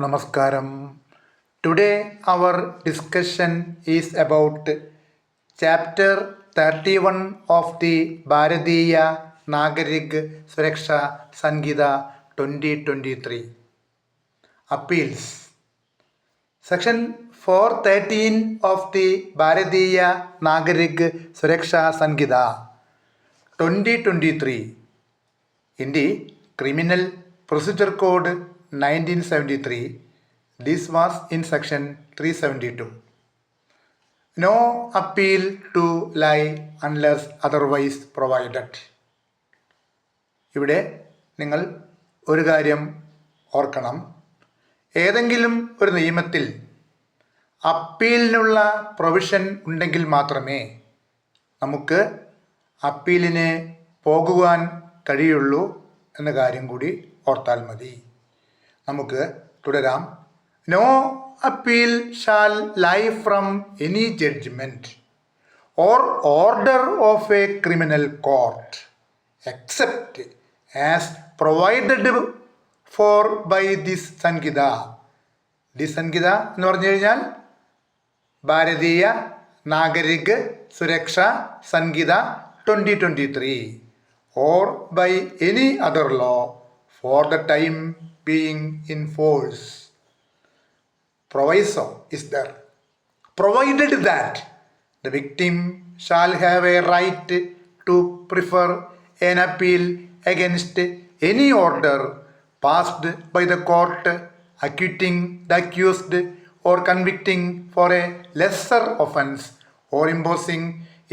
Namaskaram. Today our discussion is about chapter 31 of the Bharatiya Nagarik Suraksha Sanghita 2023. Appeals. Section 413 of the Bharatiya Nagarik Suraksha Sanghita 2023 in the Criminal Procedure Code 1973. This was in section 372. No appeal to lie unless otherwise provided. ഇവിടെ നിങ്ങൾ ഒരു കാര്യം ഓർക്കണം. ഏതെങ്കിലും ഒരു നിയമത്തിൽ അപ്പീലിനുള്ള provision ഉണ്ടെങ്കിൽ മാത്രമേ നമുക്ക് അപ്പീലിന് പോകുവാൻ കഴിയുള്ളൂ എന്ന കാര്യം കൂടി ഓർത്താൽ മതി. നമുക്ക് തുടരാം. No appeal shall lie from any judgment or order of a criminal court except as provided for by this Sanghita. This Sanghita എന്ന് പറഞ്ഞു കഴിഞ്ഞാൽ ഭാരതീയ നാഗരിക് സുരക്ഷ സംഹിത 2023 or by any other law for the time being in force. Proviso is there. Provided that the victim shall have a right to prefer an appeal against any order passed by the court acquitting the accused or convicting for a lesser offence or imposing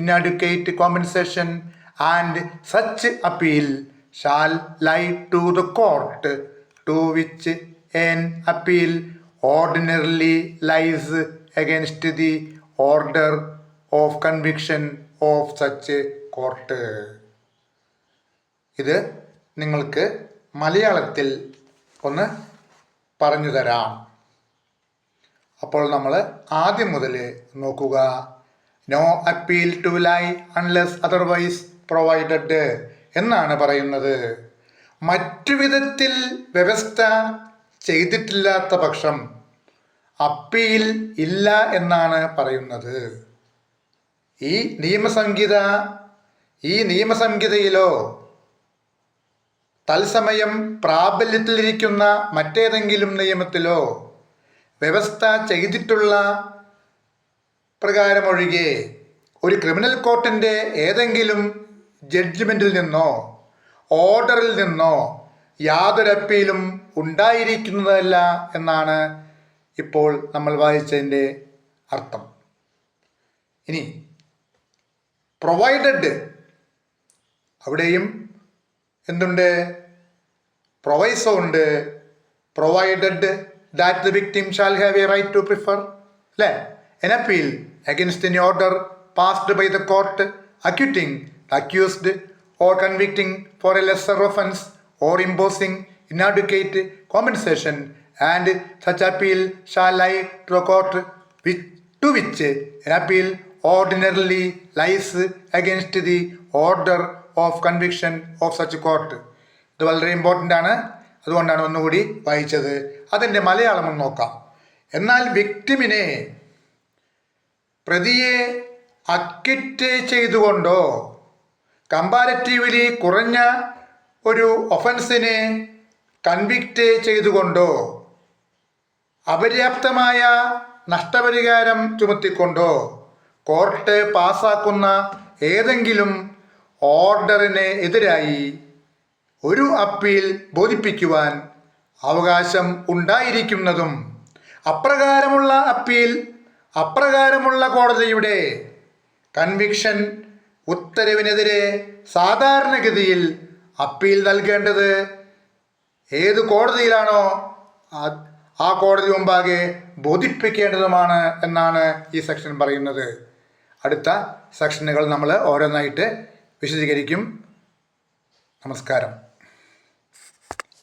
inadequate compensation, and such appeal shall lie to the court to which an appeal ordinarily lies against the order of conviction of such court. ഇത് നിങ്ങൾക്ക് മലയാളത്തിൽ ഒന്ന് പറഞ്ഞു തരാം. അപ്പോൾ നമ്മൾ ആദ്യം മുതൽ നോക്കുക. No appeal to lie unless otherwise provided എന്നാണ് പറയുന്നത്. മറ്റു വിധത്തിൽ വ്യവസ്ഥ ചെയ്തിട്ടില്ലാത്ത പക്ഷം അപ്പീൽ ഇല്ല എന്നാണ് പറയുന്നത്. ഈ നിയമസംഹിതയിലോ തത്സമയം പ്രാബല്യത്തിലിരിക്കുന്ന മറ്റേതെങ്കിലും നിയമത്തിലോ വ്യവസ്ഥ ചെയ്തിട്ടുള്ള പ്രകാരമൊഴികെ ഒരു ക്രിമിനൽ കോർട്ടിൻ്റെ ഏതെങ്കിലും ജഡ്ജ്മെൻറ്റിൽ നിന്നോ ഓർഡറിൽ നിന്നോ യാതൊരു അപ്പീലും ഉണ്ടായിരിക്കുന്നതല്ല എന്നാണ് ഇപ്പോൾ നമ്മൾ വായിച്ചതിൻ്റെ അർത്ഥം. ഇനി പ്രൊവൈഡഡ്, അവിടെയും എന്തുണ്ട്? പ്രൊവൈസോ ഉണ്ട്. Provided that the victim shall have a right to prefer അല്ലേ an appeal against any order passed by the court acquitting the accused or convicting for a lesser offence or imposing inadequate compensation, and such appeal shall lie to a court to which an appeal ordinarily lies against the order of conviction of such court. ഇത് വളരെ important ആണ്. അതുകൊണ്ടാണ് ഒന്നുകൂടി വായിച്ചത്. അതിൻ്റെ മലയാളം ഒന്ന് നോക്കാം. എന്നാൽ വിക്ടിമിനെ പ്രതിയെ അക്വിറ്റ് ചെയ്തുകൊണ്ടോ കമ്പാരറ്റീവ്ലി കുറഞ്ഞ ഒരു ഒഫൻസിനെ കൺവിക്റ്റ് ചെയ്തുകൊണ്ടോ അപര്യാപ്തമായ നഷ്ടപരിഹാരം ചുമത്തിക്കൊണ്ടോ കോർട്ട് പാസാക്കുന്ന ഏതെങ്കിലും ഓർഡറിന് എതിരായി ഒരു അപ്പീൽ ബോധിപ്പിക്കുവാൻ അവകാശം ഉണ്ടായിരിക്കുന്നതും അപ്രകാരമുള്ള കോടതിയുടെ കൺവിക്ഷൻ ഉത്തരവിനെതിരെ സാധാരണഗതിയിൽ അപ്പീൽ നൽകേണ്ടത് ഏത് കോടതിയിലാണോ ആ കോടതി മുമ്പാകെ ബോധിപ്പിക്കേണ്ടതുമാണ് എന്നാണ് ഈ സെക്ഷൻ പറയുന്നത്. അടുത്ത സെക്ഷനുകൾ നമ്മൾ ഓരോന്നായിട്ട് വിശദീകരിക്കും. നമസ്കാരം.